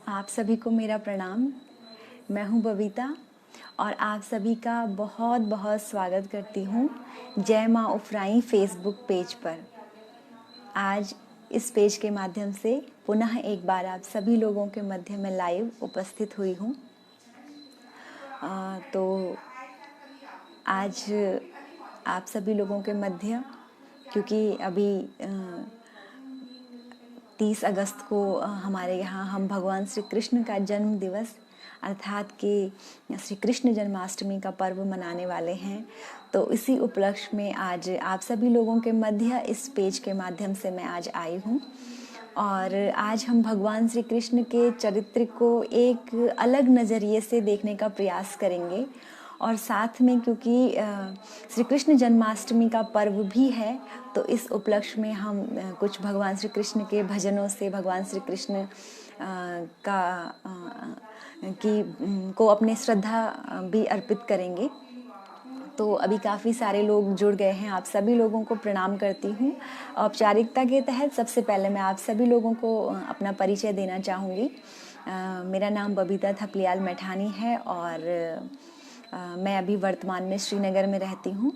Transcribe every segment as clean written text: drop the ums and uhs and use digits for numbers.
आप सभी को मेरा प्रणाम। मैं हूं बबीता और आप सभी का बहुत बहुत स्वागत करती हूं जय माँ उफराई फेसबुक पेज पर। आज इस पेज के माध्यम से पुनः एक बार आप सभी लोगों के मध्य में लाइव उपस्थित हुई हूं। तो आज आप सभी लोगों के मध्य, क्योंकि अभी 30 अगस्त को हमारे यहाँ हम भगवान श्री कृष्ण का जन्म दिवस अर्थात कि श्री कृष्ण जन्माष्टमी का पर्व मनाने वाले हैं। तो इसी उपलक्ष्य में आज आप सभी लोगों के मध्य इस पेज के माध्यम से मैं आज आई हूँ और आज हम भगवान श्री कृष्ण के चरित्र को एक अलग नज़रिए से देखने का प्रयास करेंगे। और साथ में क्योंकि श्री कृष्ण जन्माष्टमी का पर्व भी है, तो इस उपलक्ष्य में हम कुछ भगवान श्री कृष्ण के भजनों से भगवान श्री कृष्ण को अपनी श्रद्धा भी अर्पित करेंगे। तो अभी काफ़ी सारे लोग जुड़ गए हैं, आप सभी लोगों को प्रणाम करती हूँ। औपचारिकता के तहत सबसे पहले मैं आप सभी लोगों को अपना परिचय देना चाहूँगी। मेरा नाम बबीता थपलियाल मैठानी है और मैं अभी वर्तमान में श्रीनगर में रहती हूँ।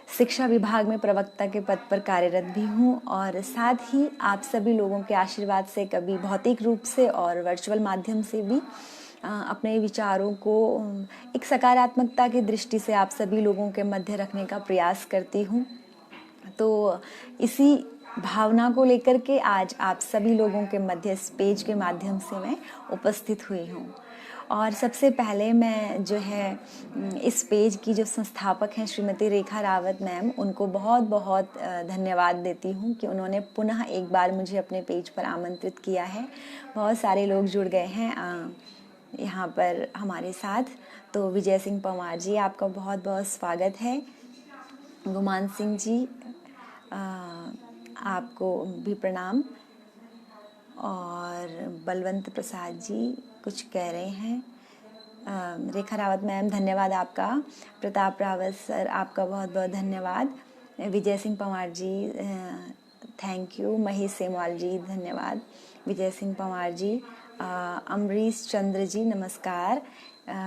शिक्षा विभाग में प्रवक्ता के पद पर कार्यरत भी हूँ और साथ ही आप सभी लोगों के आशीर्वाद से कभी भौतिक रूप से और वर्चुअल माध्यम से भी अपने विचारों को एक सकारात्मकता की दृष्टि से आप सभी लोगों के मध्य रखने का प्रयास करती हूँ। तो इसी भावना को लेकर के आज आप सभी लोगों के मध्य इस पेज के माध्यम से मैं उपस्थित हुई हूँ। और सबसे पहले मैं जो है इस पेज की जो संस्थापक हैं श्रीमती रेखा रावत मैम, उनको बहुत बहुत धन्यवाद देती हूँ कि उन्होंने पुनः एक बार मुझे अपने पेज पर आमंत्रित किया है। बहुत सारे लोग जुड़ गए हैं यहाँ पर हमारे साथ। तो विजय सिंह पंवार जी, आपका बहुत बहुत स्वागत है। गुमान सिंह जी, आपको भी प्रणाम। और बलवंत प्रसाद जी कुछ कह रहे हैं। रेखा रावत मैम, धन्यवाद आपका। प्रताप रावत सर, आपका बहुत बहुत धन्यवाद। विजय सिंह पंवार जी, थैंक यू। महेश सेमवाल जी, धन्यवाद। विजय सिंह पंवार जी, अमरीश चंद्र जी, नमस्कार।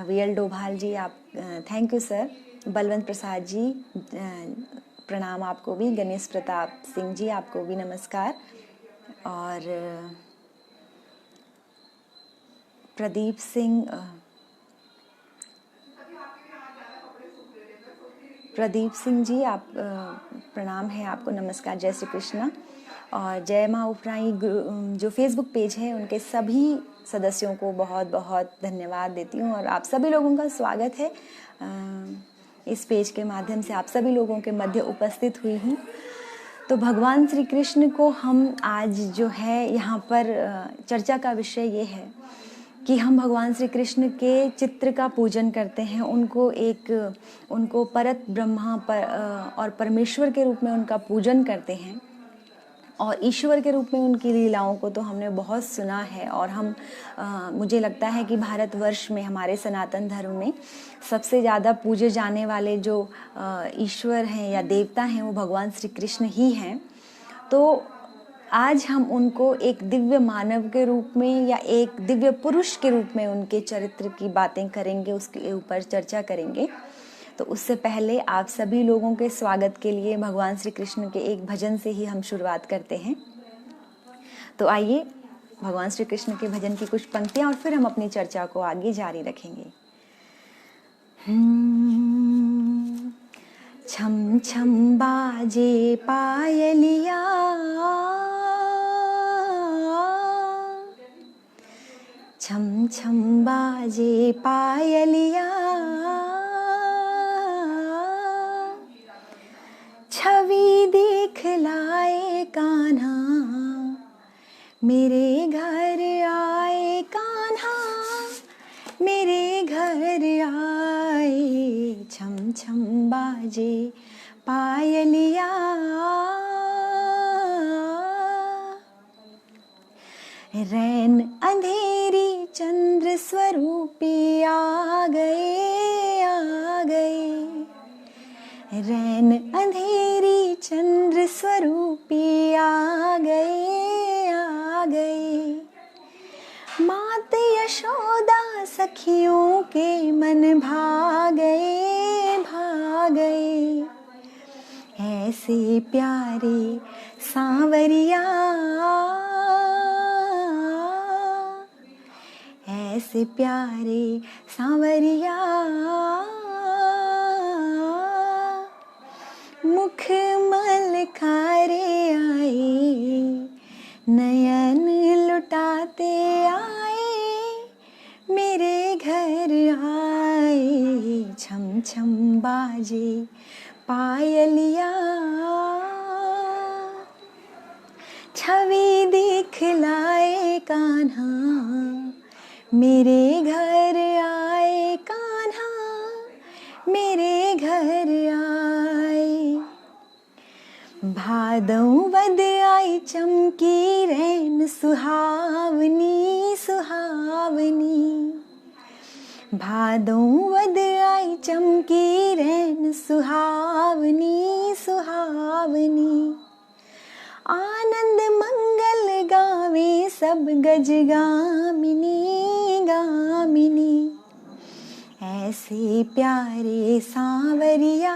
वीएल डोभाल जी, आप thank you sir. Balwant Prasad ji, प्रणाम आपको भी। गणेश प्रताप सिंह जी, आपको भी नमस्कार। और प्रदीप सिंह जी, आप प्रणाम है आपको, नमस्कार, जय श्री कृष्ण। और जय माँ उफराई जो फेसबुक पेज है उनके सभी सदस्यों को बहुत बहुत धन्यवाद देती हूँ और आप सभी लोगों का स्वागत है। इस पेज के माध्यम से आप सभी लोगों के मध्य उपस्थित हुई हूँ। तो भगवान श्री कृष्ण को हम आज जो है यहाँ पर चर्चा का विषय ये है कि हम भगवान श्री कृष्ण के चित्र का पूजन करते हैं, उनको परत ब्रह्मा और परमेश्वर के रूप में उनका पूजन करते हैं। और ईश्वर के रूप में उनकी लीलाओं को तो हमने बहुत सुना है और मुझे लगता है कि भारतवर्ष में हमारे सनातन धर्म में सबसे ज़्यादा पूजे जाने वाले जो ईश्वर हैं या देवता हैं वो भगवान श्री कृष्ण ही हैं। तो आज हम उनको एक दिव्य मानव के रूप में या एक दिव्य पुरुष के रूप में उनके चरित्र की बातें करेंगे, उसके ऊपर चर्चा करेंगे। तो उससे पहले आप सभी लोगों के स्वागत के लिए भगवान श्री कृष्ण के एक भजन से ही हम शुरुआत करते हैं। तो आइए भगवान श्री कृष्ण के भजन की कुछ पंक्तियां और फिर हम अपनी चर्चा को आगे जारी रखेंगे। छम छम बाजे पायलिया, छम छम बाजे पायलिया, छवि देख लाए कान्हा, मेरे घर आए कान्हा, मेरे घर आए। छम छम बाजे पायलिया, रैन अंधेरी चंद्र स्वरूपी आ गए, आ गए। रैन अंधेरी चंद्र स्वरूपी आ गए, आ गए। मात यशोदा सखियों के मन भा गए ऐसे प्यारे सांवरिया, ऐसे प्यारे सांवरिया, मुख मलकारे आए, नयन लुटाते आए, मेरे घर आए, छम छम बाजे पायलिया, छवि दिखलाए कान्हा, मेरे घर आए कान्हा, मेरे घर आए। भादों वद आई चमकी रैन सुहावनी सुहावनी, भादों वद आई चमकी रैन सुहावनी सुहावनी, आनंद मंगल गावे सब गज गामिनी गामिनी, ऐसे प्यारे सांवरिया,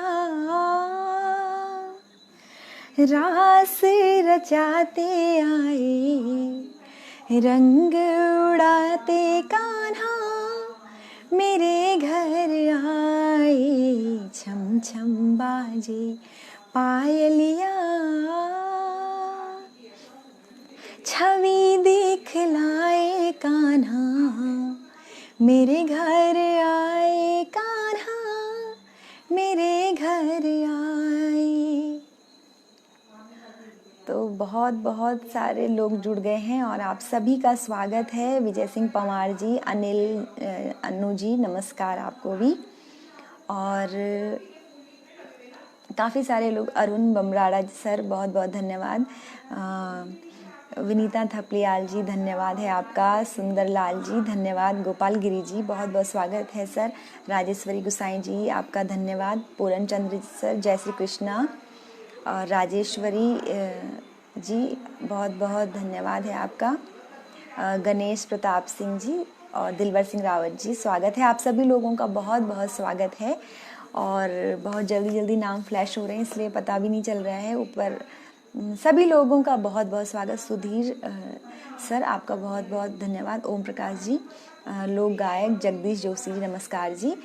रास रचाते आए, रंग उड़ाते कान्हा, मेरे घर आए, छम छम बाजे पायलिया, छवि दिखलाए कान्हा, मेरे घर आए कान्हा, मेरे घर आए। तो बहुत बहुत सारे लोग जुड़ गए हैं और आप सभी का स्वागत है। विजय सिंह पंवार जी, अनिल अन्नू जी, नमस्कार आपको भी। और काफ़ी सारे लोग, अरुण बमराड़ा सर बहुत बहुत धन्यवाद, विनीता थपलियाल जी धन्यवाद है आपका, सुंदर लाल जी धन्यवाद, गोपाल गिरी जी बहुत बहुत स्वागत है सर, राजेश्वरी गुसाई जी आपका धन्यवाद, पूरन चंद्र सर जय श्री कृष्णा, और राजेश्वरी जी बहुत बहुत धन्यवाद है आपका, गणेश प्रताप सिंह जी और दिलवर सिंह रावत जी स्वागत है, आप सभी लोगों का बहुत बहुत स्वागत है। और बहुत जल्दी जल्दी नाम फ्लैश हो रहे हैं इसलिए पता भी नहीं चल रहा है ऊपर। सभी लोगों का बहुत बहुत स्वागत। सुधीर सर आपका बहुत बहुत धन्यवाद, ओम प्रकाश जी, लोक गायक जगदीश जोशी जी नमस्कार जी,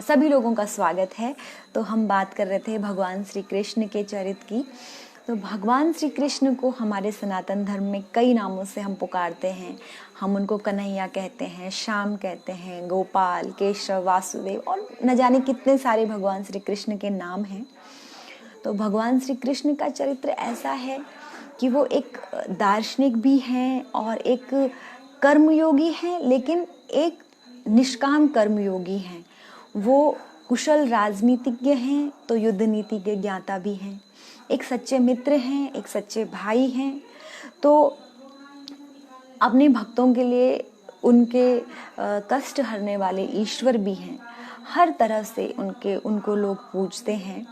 सभी लोगों का स्वागत है। तो हम बात कर रहे थे भगवान श्री कृष्ण के चरित्र की। तो भगवान श्री कृष्ण को हमारे सनातन धर्म में कई नामों से हम पुकारते हैं। हम उनको कन्हैया कहते हैं, श्याम कहते हैं, गोपाल, केशव, वासुदेव और न जाने कितने सारे भगवान श्री कृष्ण के नाम हैं। तो भगवान श्री कृष्ण का चरित्र ऐसा है कि वो एक दार्शनिक भी हैं और एक कर्मयोगी हैं, लेकिन एक निष्काम कर्मयोगी हैं। वो कुशल राजनीतिज्ञ हैं तो युद्ध नीति के ज्ञाता भी हैं, एक सच्चे मित्र हैं, एक सच्चे भाई हैं। तो अपने भक्तों के लिए उनके कष्ट हरने वाले ईश्वर भी हैं। हर तरह से उनको लोग पूजते हैं।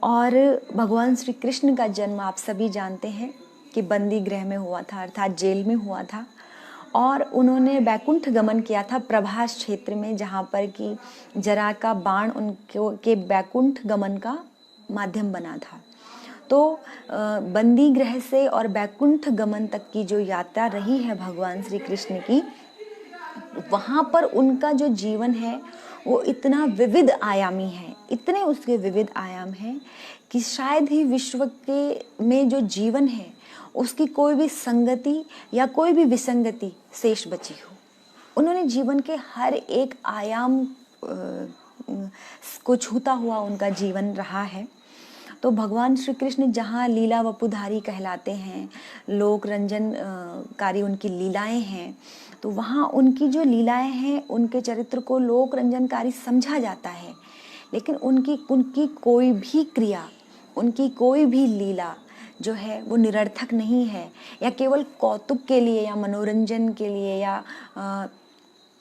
और भगवान श्री कृष्ण का जन्म आप सभी जानते हैं कि बंदी गृह में हुआ था, अर्थात जेल में हुआ था। और उन्होंने बैकुंठ गमन किया था प्रभास क्षेत्र में, जहाँ पर कि जरा का बाण उनके बैकुंठ गमन का माध्यम बना था। तो बंदी गृह से और बैकुंठ गमन तक की जो यात्रा रही है भगवान श्री कृष्ण की, वहाँ पर उनका जो जीवन है वो इतना विविध आयामी है, इतने उसके विविध आयाम हैं कि शायद ही विश्व के में जो जीवन है उसकी कोई भी संगति या कोई भी विसंगति शेष बची हो। उन्होंने जीवन के हर एक आयाम को छूता हुआ उनका जीवन रहा है। तो भगवान श्री कृष्ण जहाँ लीला वपुधारी कहलाते हैं, लोक रंजन कारी उनकी लीलाएं हैं, तो वहाँ उनकी जो लीलाएं हैं उनके चरित्र को लोक रंजनकारी समझा जाता है। लेकिन उनकी कोई भी क्रिया, उनकी कोई भी लीला जो है वो निरर्थक नहीं है, या केवल कौतुक के लिए या मनोरंजन के लिए या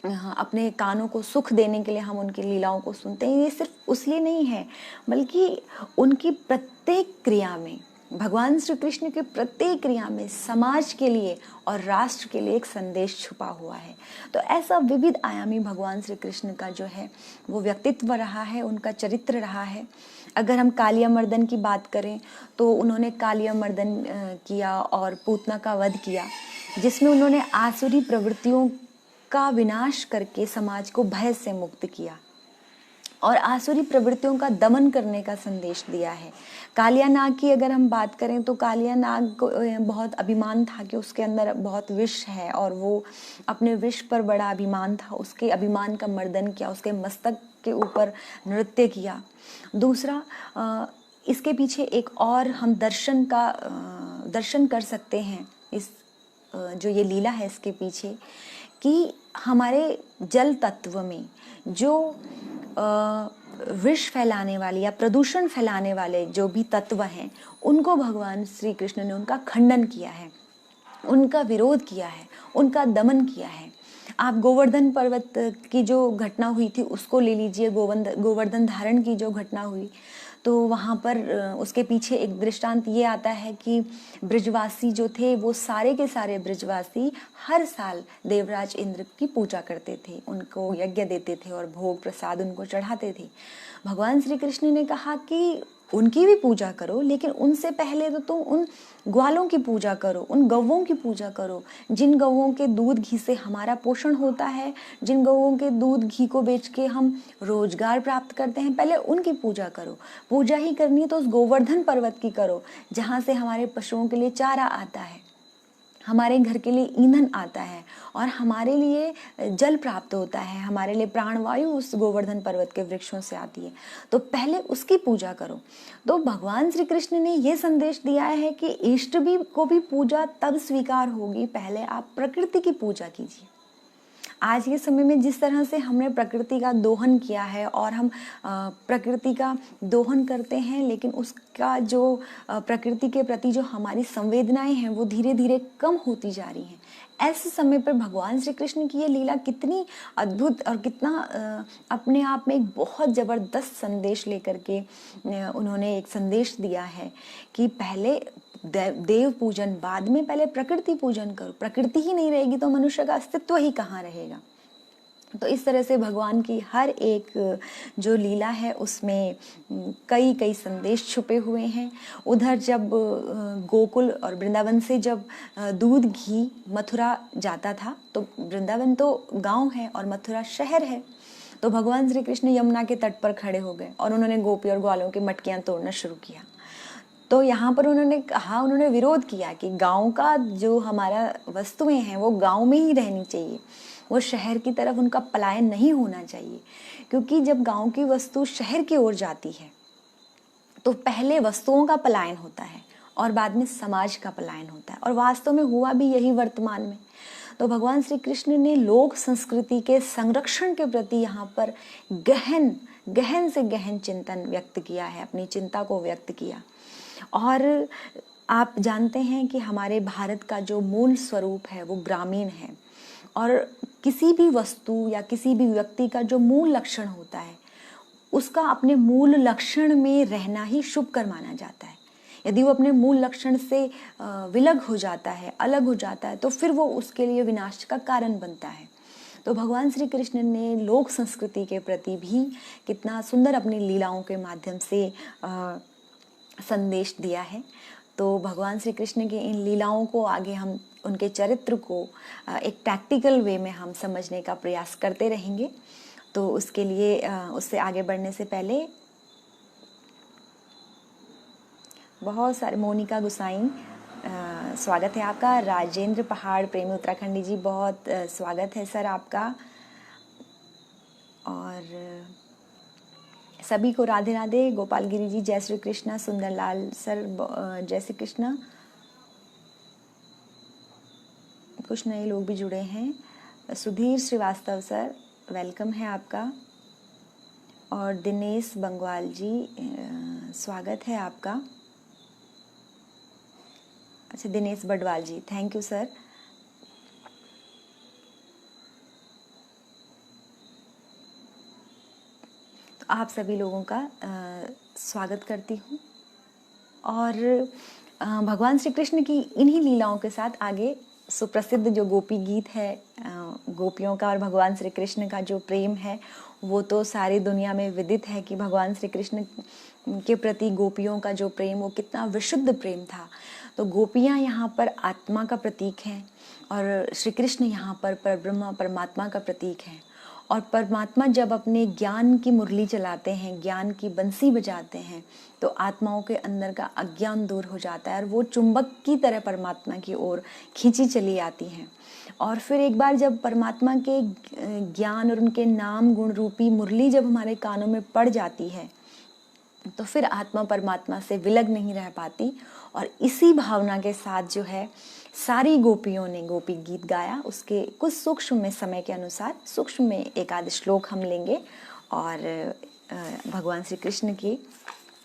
अपने कानों को सुख देने के लिए हम उनकी लीलाओं को सुनते हैं। ये सिर्फ उसलिए नहीं है, बल्कि उनकी प्रत्येक क्रिया में, भगवान श्री कृष्ण के प्रत्येक क्रिया में समाज के लिए और राष्ट्र के लिए एक संदेश छुपा हुआ है। तो ऐसा विविध आयामी भगवान श्री कृष्ण का जो है वो व्यक्तित्व रहा है, उनका चरित्र रहा है। अगर हम कालिया मर्दन की बात करें तो उन्होंने कालिया मर्दन किया और पूतना का वध किया, जिसमें उन्होंने आसुरी प्रवृत्तियों का विनाश करके समाज को भय से मुक्त किया और आसुरी प्रवृत्तियों का दमन करने का संदेश दिया है। कालिया नाग की अगर हम बात करें तो कालिया नाग को बहुत अभिमान था कि उसके अंदर बहुत विष है और वो अपने विष पर बड़ा अभिमान था, उसके अभिमान का मर्दन किया, उसके मस्तक के ऊपर नृत्य किया। दूसरा, इसके पीछे एक और हम दर्शन कर सकते हैं, इस जो ये लीला है इसके पीछे, कि हमारे जल तत्व में जो विष फैलाने वाले या प्रदूषण फैलाने वाले जो भी तत्व हैं, उनको भगवान श्री कृष्ण ने उनका खंडन किया है, उनका विरोध किया है, उनका दमन किया है। आप गोवर्धन पर्वत की जो घटना हुई थी उसको ले लीजिए, गोवर्धन धारण की जो घटना हुई, तो वहाँ पर उसके पीछे एक दृष्टांत ये आता है कि ब्रजवासी जो थे वो सारे के सारे ब्रजवासी हर साल देवराज इंद्र की पूजा करते थे, उनको यज्ञ देते थे और भोग प्रसाद उनको चढ़ाते थे। भगवान श्री कृष्ण ने कहा कि उनकी भी पूजा करो, लेकिन उनसे पहले तो तुम उन ग्वालों की पूजा करो, उन गौवों की पूजा करो, जिन गौवों के दूध घी से हमारा पोषण होता है, जिन गौवों के दूध घी को बेच के हम रोजगार प्राप्त करते हैं, पहले उनकी पूजा करो। पूजा ही करनी है तो उस गोवर्धन पर्वत की करो, जहाँ से हमारे पशुओं के लिए चारा आता है, हमारे घर के लिए ईंधन आता है और हमारे लिए जल प्राप्त होता है, हमारे लिए प्राणवायु उस गोवर्धन पर्वत के वृक्षों से आती है, तो पहले उसकी पूजा करो। तो भगवान श्री कृष्ण ने ये संदेश दिया है कि इष्ट भी को भी पूजा तब स्वीकार होगी, पहले आप प्रकृति की पूजा कीजिए। आज के समय में जिस तरह से हमने प्रकृति का दोहन किया है और हम प्रकृति का दोहन करते हैं, लेकिन उसका जो प्रकृति के प्रति जो हमारी संवेदनाएं हैं वो धीरे धीरे कम होती जा रही हैं। ऐसे समय पर भगवान श्री कृष्ण की ये लीला कितनी अद्भुत और कितना अपने आप में एक बहुत ज़बरदस्त संदेश लेकर के उन्होंने एक संदेश दिया है कि पहले देव पूजन, बाद में पहले प्रकृति पूजन करो। प्रकृति ही नहीं रहेगी तो मनुष्य का अस्तित्व ही कहाँ रहेगा। तो इस तरह से भगवान की हर एक जो लीला है उसमें कई कई संदेश छुपे हुए हैं। उधर जब गोकुल और वृंदावन से जब दूध घी मथुरा जाता था, तो वृंदावन तो गांव है और मथुरा शहर है, तो भगवान श्री कृष्ण यमुना के तट पर खड़े हो गए और उन्होंने गोपी और ग्वालों की मटकियां तोड़ना शुरू किया। तो यहाँ पर उन्होंने विरोध किया कि गांव का जो हमारा वस्तुएं हैं वो गांव में ही रहनी चाहिए, वो शहर की तरफ उनका पलायन नहीं होना चाहिए, क्योंकि जब गांव की वस्तु शहर की ओर जाती है तो पहले वस्तुओं का पलायन होता है और बाद में समाज का पलायन होता है, और वास्तव में हुआ भी यही वर्तमान में। तो भगवान श्री कृष्ण ने लोक संस्कृति के संरक्षण के प्रति यहाँ पर गहन से गहन चिंतन व्यक्त किया है, अपनी चिंता को व्यक्त किया। और आप जानते हैं कि हमारे भारत का जो मूल स्वरूप है वो ग्रामीण है, और किसी भी वस्तु या किसी भी व्यक्ति का जो मूल लक्षण होता है उसका अपने मूल लक्षण में रहना ही शुभ कर माना जाता है। यदि वो अपने मूल लक्षण से विलग हो जाता है, अलग हो जाता है, तो फिर वो उसके लिए विनाश का कारण बनता है। तो भगवान श्री कृष्ण ने लोक संस्कृति के प्रति भी कितना सुंदर अपनी लीलाओं के माध्यम से संदेश दिया है। तो भगवान श्री कृष्ण की इन लीलाओं को आगे हम उनके चरित्र को एक प्रैक्टिकल वे में हम समझने का प्रयास करते रहेंगे। तो उसके लिए उससे आगे बढ़ने से पहले बहुत सारे, मोनिका गुसाई स्वागत है आपका। राजेंद्र पहाड़ प्रेमी उत्तराखंडी जी, बहुत स्वागत है सर आपका। और सभी को राधे राधे। गोपाल गिरी जी जय श्री कृष्णा। सुंदरलाल सर जय श्री कृष्णा। कुछ नए लोग भी जुड़े हैं। सुधीर श्रीवास्तव सर वेलकम है आपका। और दिनेश बंगवाल जी स्वागत है आपका। अच्छा, दिनेश बडवाल जी, थैंक यू सर। तो आप सभी लोगों का स्वागत करती हूँ। और भगवान श्री कृष्ण की इन्हीं लीलाओं के साथ आगे सुप्रसिद्ध जो गोपी गीत है गोपियों का और भगवान श्री कृष्ण का जो प्रेम है वो तो सारी दुनिया में विदित है कि भगवान श्री कृष्ण के प्रति गोपियों का जो प्रेम वो कितना विशुद्ध प्रेम था। तो गोपियाँ यहाँ पर आत्मा का प्रतीक हैं और श्री कृष्ण यहाँ पर परब्रह्म परमात्मा का प्रतीक हैं। और परमात्मा जब अपने ज्ञान की मुरली चलाते हैं, ज्ञान की बंसी बजाते हैं, तो आत्माओं के अंदर का अज्ञान दूर हो जाता है और वो चुंबक की तरह परमात्मा की ओर खींची चली आती हैं। और फिर एक बार जब परमात्मा के ज्ञान और उनके नाम गुण रूपी मुरली जब हमारे कानों में पड़ जाती है तो फिर आत्मा परमात्मा से विलग नहीं रह पाती। और इसी भावना के साथ जो है सारी गोपियों ने गोपी गीत गाया। उसके कुछ सूक्ष्म में समय के अनुसार सूक्ष्म में एक आध श्लोक हम लेंगे और भगवान श्री कृष्ण की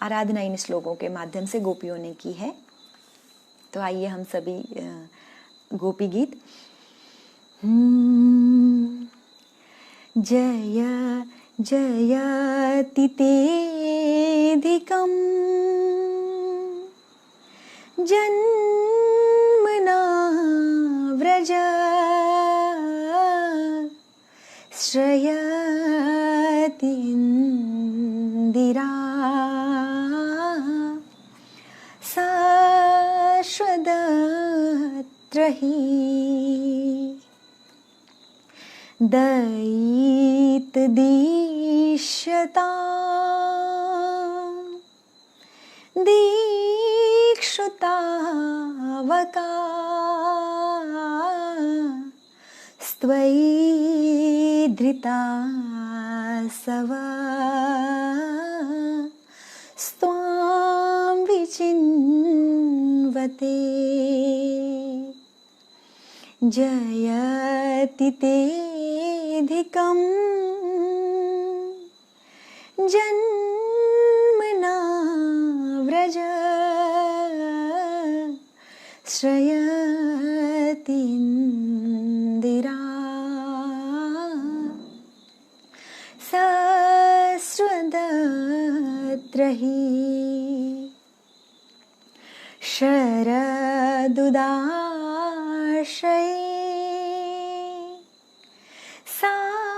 आराधना इन श्लोकों के माध्यम से गोपियों ने की है। तो आइए हम सभी गोपी गीत। जय जयति तेऽधिकं जन्मना व्रज श्रयति इन्दिरा शाश्वतत्र हि दयितदीक्ष्यता दीक्षुतावका स्त्वयि धृता सव स्त्वां विचिन्वते जयति तेऽधिकं जन्मना व्रज श्रयति इन्दिरा शाश्वतत्र हि शरदुदाशये साधुजातसात्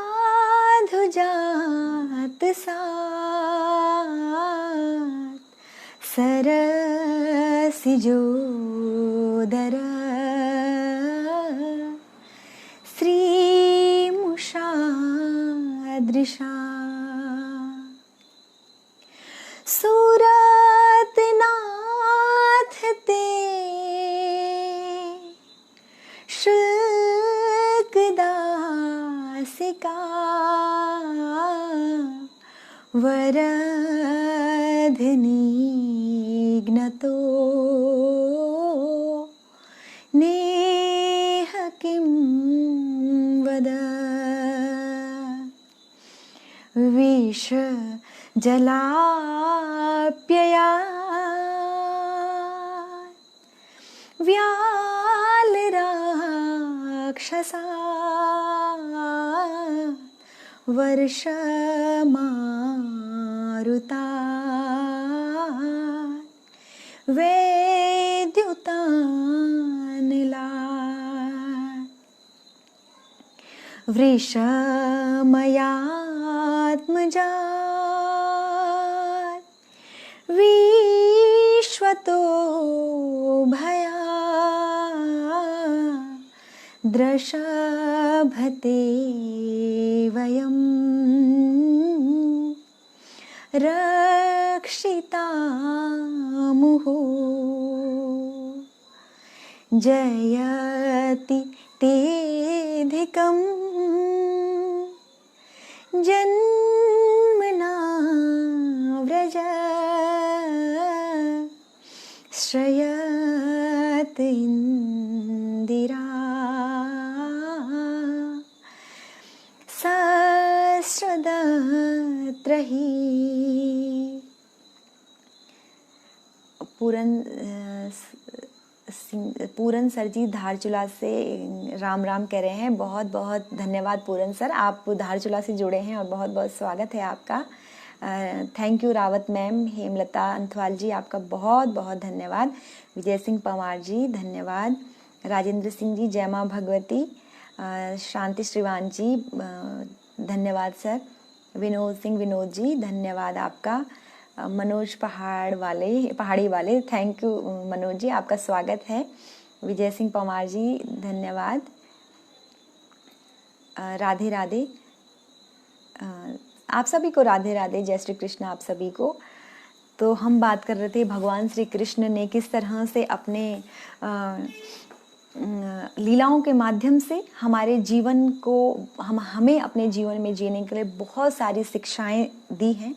सरसिजोदर श्रीमुषादृशा सुरतनाथ ते शुकदासिका वरधनीघ्नतो नेह किं वद विष जलाप्यया व्यालराक्षसा वर्षमारुता वैद्युतानिला वृषमयात्मजा विश्वतो भया द्रशभते वयं रक्षितामुः जयति तेऽधिकं जन्मना व्रज श्रयति इन्दिरा शाश्वतत्र हि। पूरन सर जी धारचूला से राम राम कह रहे हैं। बहुत बहुत धन्यवाद पूरन सर, आप धारचूला से जुड़े हैं और बहुत बहुत स्वागत है आपका। Thank you Rawat ma'am, Hemlata Anthwal ji आपका बहुत बहुत धन्यवाद, विजय सिंह पंवार जी धन्यवाद, राजेंद्र सिंह जी, जय माँ भगवती, शांति श्रीवान जी धन्यवाद सर, विनोद सिंह विनोद जी धन्यवाद आपका, मनोज पहाड़ी वाले थैंक यू मनोज जी, आपका स्वागत है, विजय सिंह पंवार जी धन्यवाद, राधे राधे, आप सभी को राधे राधे, जय श्री कृष्ण आप सभी को। तो हम बात कर रहे थे भगवान श्री कृष्ण ने किस तरह से अपने लीलाओं के माध्यम से हमारे जीवन को हमें अपने जीवन में जीने के लिए बहुत सारी शिक्षाएं दी हैं।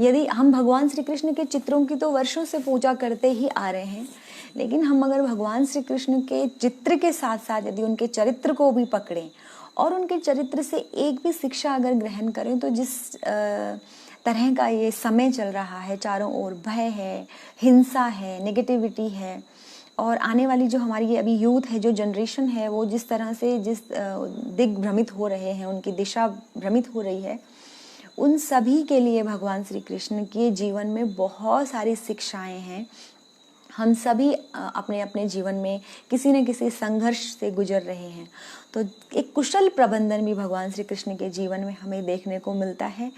यदि हम भगवान श्री कृष्ण के चित्रों की तो वर्षों से पूजा करते ही आ रहे हैं, लेकिन हम अगर भगवान श्री कृष्ण के चित्र के साथ साथ यदि उनके चरित्र को भी पकड़ें और उनके चरित्र से एक भी शिक्षा अगर ग्रहण करें, तो जिस तरह का ये समय चल रहा है, चारों ओर भय है, हिंसा है, नेगेटिविटी है, और आने वाली जो हमारी ये अभी यूथ है, जो जनरेशन है, वो जिस तरह से जिस दिग्भ्रमित हो रहे हैं, उनकी दिशा भ्रमित हो रही है, उन सभी के लिए भगवान श्री कृष्ण के जीवन में बहुत सारी शिक्षाएं हैं। हम सभी अपने अपने जीवन में किसी न किसी संघर्ष से गुजर रहे हैं, तो एक कुशल प्रबंधन भी भगवान श्री कृष्ण के जीवन में हमें देखने को मिलता है।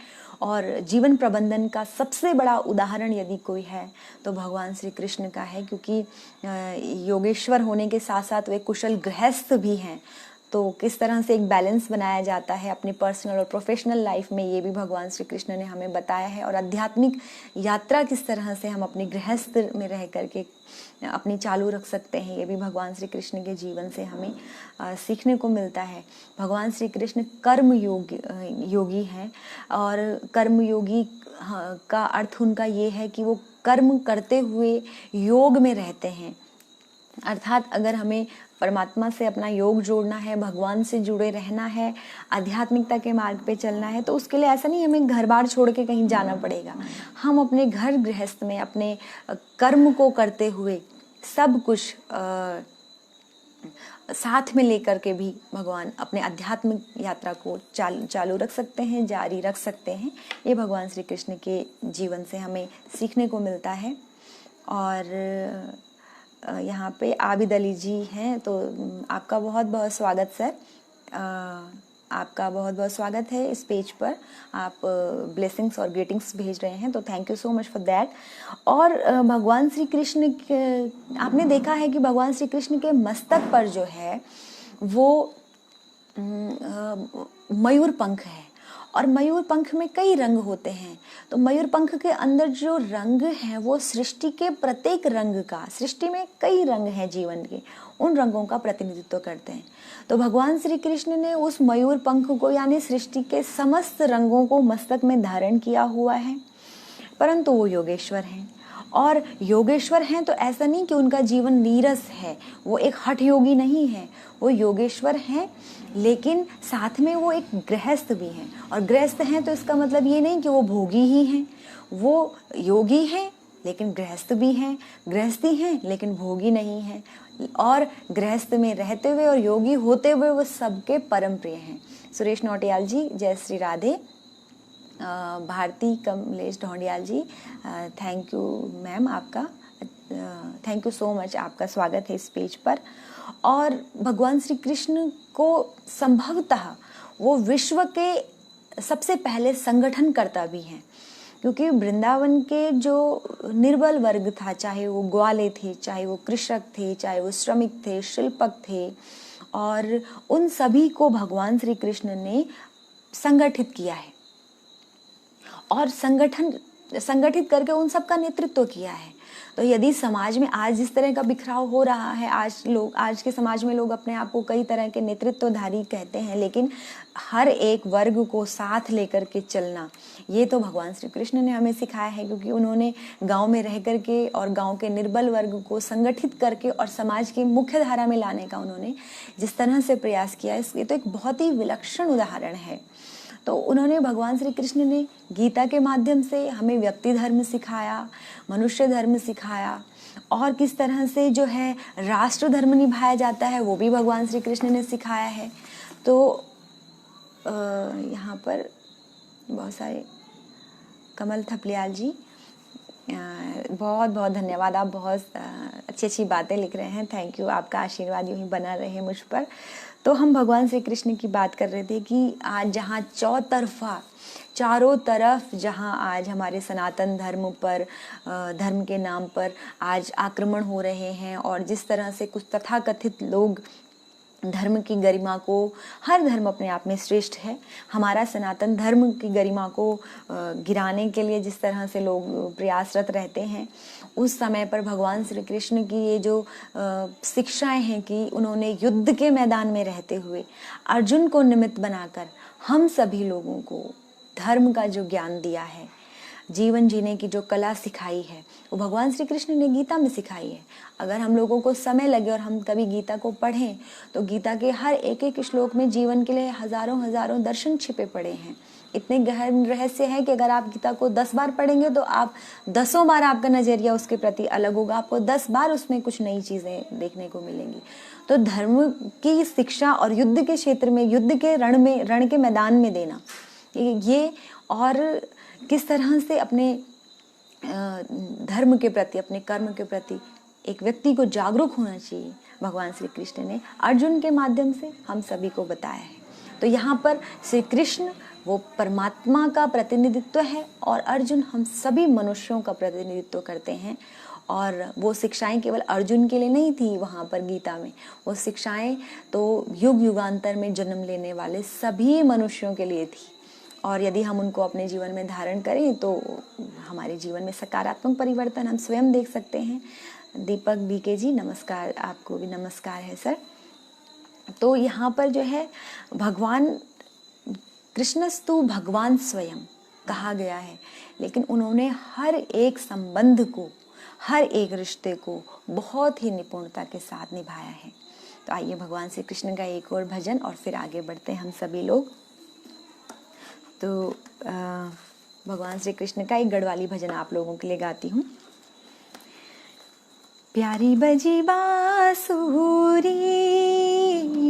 और जीवन प्रबंधन का सबसे बड़ा उदाहरण यदि कोई है तो भगवान श्री कृष्ण का है, क्योंकि योगेश्वर होने के साथ साथ वे कुशल गृहस्थ भी हैं। तो किस तरह से एक बैलेंस बनाया जाता है अपनी पर्सनल और प्रोफेशनल लाइफ में, ये भी भगवान श्री कृष्ण ने हमें बताया है। और आध्यात्मिक यात्रा किस तरह से हम अपनी गृहस्थ में रह करके अपनी चालू रख सकते हैं, ये भी भगवान श्री कृष्ण के जीवन से हमें सीखने को मिलता है। भगवान श्री कृष्ण कर्म योगी हैं, और कर्म योगी का अर्थ उनका ये है कि वो कर्म करते हुए योग में रहते हैं। अर्थात अगर हमें परमात्मा से अपना योग जोड़ना है, भगवान से जुड़े रहना है, आध्यात्मिकता के मार्ग पे चलना है, तो उसके लिए ऐसा नहीं हमें घर बार छोड़ के कहीं जाना पड़ेगा। हम अपने घर गृहस्थ में अपने कर्म को करते हुए सब कुछ साथ में लेकर के भी भगवान अपने आध्यात्मिक यात्रा को चालू रख सकते हैं, जारी रख सकते हैं। ये भगवान श्री कृष्ण के जीवन से हमें सीखने को मिलता है। और यहाँ पे आबिद अली जी हैं, तो आपका बहुत बहुत स्वागत सर, आपका बहुत बहुत स्वागत है इस पेज पर। आप ब्लेसिंग्स और ग्रीटिंग्स भेज रहे हैं, तो thank you so much for that. और भगवान श्री कृष्ण आपने देखा है कि भगवान श्री कृष्ण के मस्तक पर जो है वो मयूर पंख है, और मयूर पंख में कई रंग होते हैं। तो मयूर पंख के अंदर जो रंग है वो सृष्टि के प्रत्येक रंग का, सृष्टि में कई रंग हैं जीवन के, उन रंगों का प्रतिनिधित्व करते हैं। तो भगवान श्री कृष्ण ने उस मयूर पंख को यानी सृष्टि के समस्त रंगों को मस्तक में धारण किया हुआ है, परंतु वो योगेश्वर हैं। और योगेश्वर हैं तो ऐसा नहीं कि उनका जीवन नीरस है, वो एक हठ योगी नहीं है, वो योगेश्वर हैं, लेकिन साथ में वो एक गृहस्थ भी हैं। और गृहस्थ हैं तो इसका मतलब ये नहीं कि वो भोगी ही हैं, वो योगी हैं लेकिन गृहस्थ भी हैं, गृहस्थी हैं लेकिन भोगी नहीं हैं, और गृहस्थ में रहते हुए और योगी होते हुए वो सबके परम प्रिय हैं। सुरेश नौटियाल जी, जय श्री राधे। भारती कमलेश ढोंडियाल जी, थैंक यू मैम, आपका थैंक यू सो मच, आपका स्वागत है इस पेज पर। और भगवान श्री कृष्ण को संभवतः वो विश्व के सबसे पहले संगठनकर्ता भी हैं, क्योंकि वृंदावन के जो निर्बल वर्ग था, चाहे वो ग्वाले थे, चाहे वो कृषक थे, चाहे वो श्रमिक थे, शिल्पक थे, और उन सभी को भगवान श्री कृष्ण ने संगठित किया है और संगठित करके उन सब का नेतृत्व किया है। तो यदि समाज में आज जिस तरह का बिखराव हो रहा है, आज के समाज में लोग अपने आप को कई तरह के नेतृत्वधारी कहते हैं, लेकिन हर एक वर्ग को साथ लेकर के चलना, ये तो भगवान श्री कृष्ण ने हमें सिखाया है, क्योंकि उन्होंने गांव में रह करके और गांव के निर्बल वर्ग को संगठित करके और समाज की मुख्य धारा में लाने का उन्होंने जिस तरह से प्रयास किया, ये तो एक बहुत ही विलक्षण उदाहरण है। तो उन्होंने, भगवान श्री कृष्ण ने गीता के माध्यम से हमें व्यक्ति धर्म सिखाया, मनुष्य धर्म सिखाया, और किस तरह से जो है राष्ट्र धर्म निभाया जाता है वो भी भगवान श्री कृष्ण ने सिखाया है। तो यहाँ पर बहुत सारे कमल थपलियाल जी, बहुत बहुत धन्यवाद। आप बहुत अच्छी अच्छी बातें लिख रहे हैं, थैंक यू। आपका आशीर्वाद यूं ही बना रहे मुझ पर। तो हम भगवान श्री कृष्ण की बात कर रहे थे कि आज जहाँ चौतरफा चारों तरफ जहाँ आज हमारे सनातन धर्म पर, धर्म के नाम पर आज आक्रमण हो रहे हैं, और जिस तरह से कुछ तथाकथित लोग धर्म की गरिमा को, हर धर्म अपने आप में श्रेष्ठ है, हमारा सनातन धर्म की गरिमा को गिराने के लिए जिस तरह से लोग प्रयासरत रहते हैं, उस समय पर भगवान श्री कृष्ण की ये जो शिक्षाएं हैं कि उन्होंने युद्ध के मैदान में रहते हुए अर्जुन को निमित्त बनाकर हम सभी लोगों को धर्म का जो ज्ञान दिया है, जीवन जीने की जो कला सिखाई है, वो भगवान श्री कृष्ण ने गीता में सिखाई है। अगर हम लोगों को समय लगे और हम कभी गीता को पढ़ें तो गीता के हर एक एक श्लोक में जीवन के लिए हजारों हजारों दर्शन छिपे पड़े हैं। इतने गहन रहस्य है कि अगर आप गीता को 10 बार पढ़ेंगे तो आप 10 बार आपका नजरिया उसके प्रति अलग होगा, आपको 10 बार उसमें कुछ नई चीजें देखने को मिलेंगी। तो धर्म की शिक्षा और युद्ध के क्षेत्र में, युद्ध के रण के मैदान में देना, ये और किस तरह से अपने धर्म के प्रति, अपने कर्म के प्रति एक व्यक्ति को जागरूक होना चाहिए, भगवान श्री कृष्ण ने अर्जुन के माध्यम से हम सभी को बताया है। तो यहाँ पर श्री कृष्ण वो परमात्मा का प्रतिनिधित्व है और अर्जुन हम सभी मनुष्यों का प्रतिनिधित्व करते हैं। और वो शिक्षाएं केवल अर्जुन के लिए नहीं थी वहाँ पर गीता में, वो शिक्षाएं तो युग युगांतर में जन्म लेने वाले सभी मनुष्यों के लिए थी। और यदि हम उनको अपने जीवन में धारण करें तो हमारे जीवन में सकारात्मक परिवर्तन हम स्वयं देख सकते हैं। दीपक बीके जी नमस्कार, आपको भी नमस्कार है सर। तो यहाँ पर जो है भगवान कृष्णस्तु भगवान स्वयं कहा गया है, लेकिन उन्होंने हर एक संबंध को, हर एक रिश्ते को बहुत ही निपुणता के साथ निभाया है। तो आइए भगवान श्री कृष्ण का एक और भजन और फिर आगे बढ़ते हैं हम सभी लोग। तो भगवान श्री कृष्ण का एक गढ़वाली भजन आप लोगों के लिए गाती हूँ। प्यारी बजी बांसुरी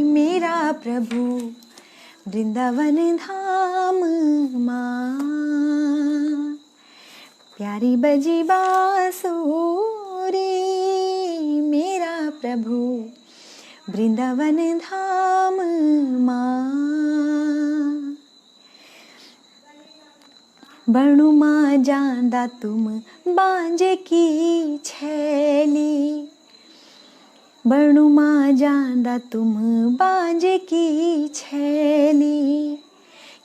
मेरा प्रभु वृंदावन धाम माँ, प्यारी बजी बांसुरी मेरा प्रभु वृंदावन धाम माँ, बणु माँ जांदा तुम बांजे की छैली, बणु माँ जांदा तुम बांजे की छैली,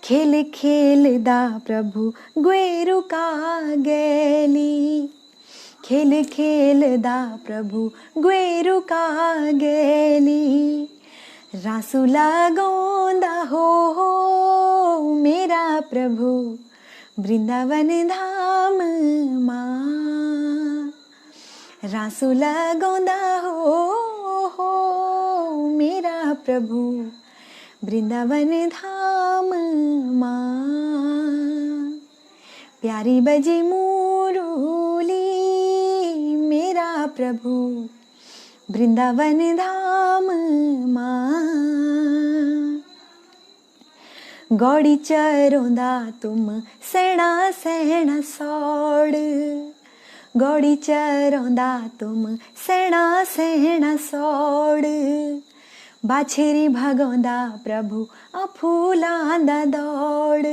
खेल खेल दा प्रभु ग्वेरु का गैली, खेल खेल दा प्रभु ग्वेरु का गैली, रासुला गोंदा हो मेरा प्रभु वृंदावन धाम माँ, रासुला गोंदा हो मेरा प्रभु वृंदावन धाम माँ, प्यारी बजी मुरली मेरा प्रभु वृंदावन धाम माँ, गौड़ी चरोंदा तुम सेना सेना सौड़, गौड़ी चरोंदा तुम सेना सेना सौड़, बाछरी भगोंदा प्रभु अफूलांदा दौड़,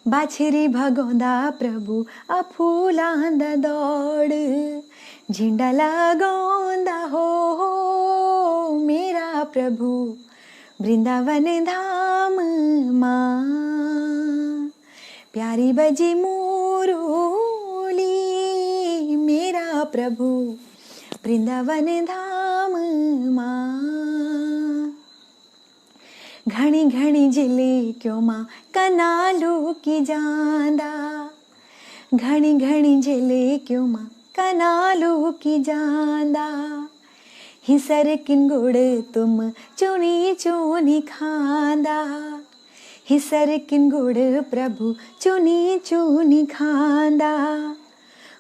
बाछरी भगोंदा प्रभु अफूलांदा दौड़, झिंडा लगोंदा हो मेरा प्रभु वृंदावन धाम माँ, प्यारी बजी मुरली मेरा प्रभु वृंदावन धाम माँ, घनी घनी जिले क्यों माँ कनालू की जांदा, घनी घनी जिले क्यों माँ कनालू की जांदा, हिसर किन गुड़ तुम चुनी चुनी खांदा, हिसर किन गुड़ प्रभु चुनी चुनी खांदा,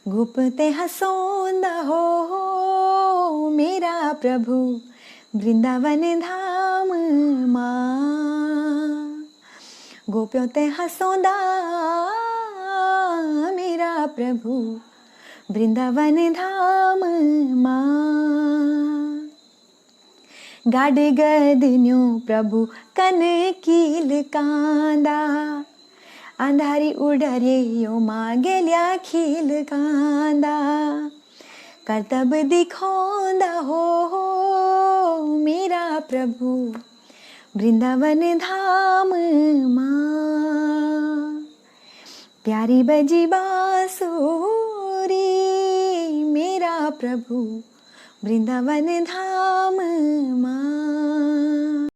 गुपते हसोंदा हो मेरा प्रभु वृंदावन धाम माँ, गोप्यों ते हसोंदा प्रभु वृंदावन धाम मां। गाड गदन्यो प्रभु कन कील कांदा, अंधारी उडर्यो मां गेल्या खील कांदा। करतब दिखोंदा हो मेरा प्रभु वृंदावन धाम मां। प्यारी बजी बांसुरी मेरा प्रभु वृंदावन धाम मां।